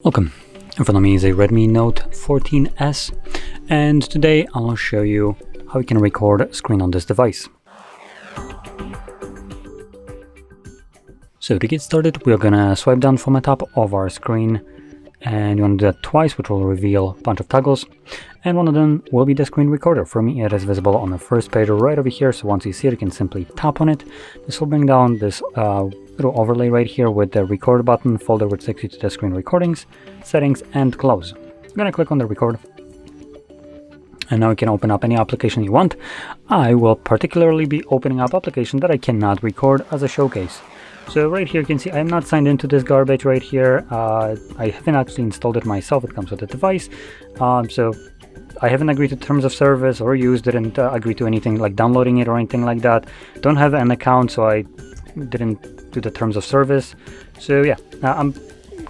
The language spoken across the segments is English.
Welcome. In front of me is a Redmi Note 14S, and today I'll show you how you can record a screen on this device. So to get started, we're gonna swipe down from the top of our screen, and you want to do that twice, which will reveal a bunch of toggles, and one of them will be the screen recorder. For me, it is visible on the first page right over here, so once you see it, you can simply tap on it. This will bring down this little overlay right here with the record button folder, which takes you to the screen recordings, settings, and close. I'm gonna click on the record, and now you can open up any application you want. I will particularly be opening up application that I cannot record as a showcase. So right here you can see I'm not signed into this garbage right here. I haven't actually installed it myself. It comes with the device, so I haven't agreed to terms of service or didn't agree to anything like downloading it or anything like that. Don't have an account, so I didn't do the terms of service. So yeah, I'm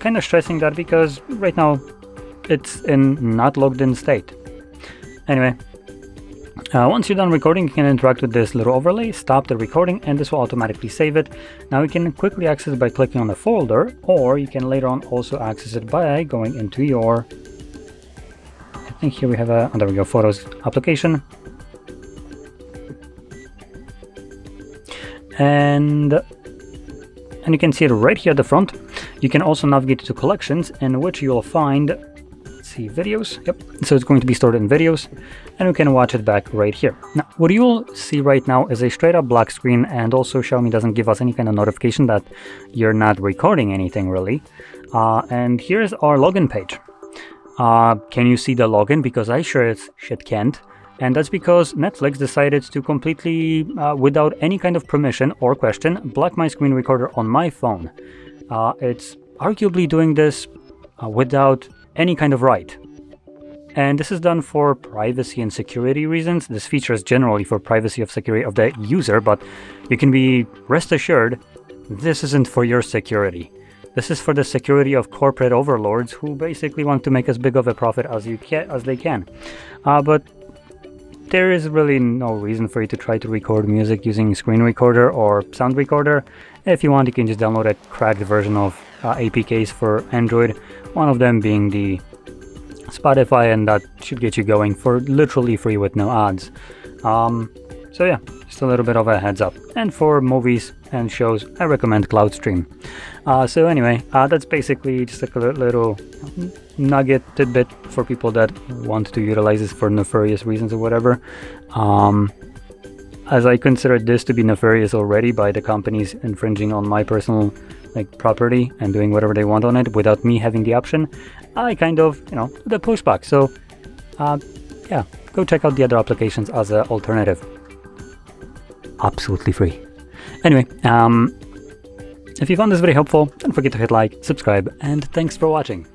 kind of stressing that because right now it's in not logged in state. Anyway, once you're done recording, you can interact with this little overlay, stop the recording, and this will automatically save it. Now you can quickly access it by clicking on the folder, or you can later on also access it by going into your, I think here we have a, oh, there we go, Photos application. And you can see it right here at the front. You can also navigate to collections, in which you'll find, let's see, videos. Yep, so it's going to be stored in videos, and we can watch it back right here. Now, what you'll see right now is a straight up black screen, and also Xiaomi doesn't give us any kind of notification that you're not recording anything really. And here's our login page. Can you see the login? Because I sure as shit can't. And that's because Netflix decided to completely, without any kind of permission or question, block my screen recorder on my phone. It's arguably doing this without any kind of right. And this is done for privacy and security reasons. This feature is generally for privacy of security of the user, but you can be rest assured this isn't for your security. This is for the security of corporate overlords who basically want to make as big of a profit as they can. But there is really no reason for you to try to record music using screen recorder or sound recorder. If you want, you can just download a cracked version of APKs for Android, one of them being the Spotify, and that should get you going for literally free with no ads. So yeah, just a little bit of a heads up. And for movies and shows, I recommend CloudStream. So anyway, that's basically just a little nugget tidbit for people that want to utilize this for nefarious reasons or whatever. As I consider this to be nefarious already by the companies infringing on my personal property and doing whatever they want on it without me having the option, I kind of, the pushback. So yeah, go check out the other applications as an alternative. Absolutely free. Anyway, if you found this very helpful, don't forget to hit like, subscribe, and thanks for watching.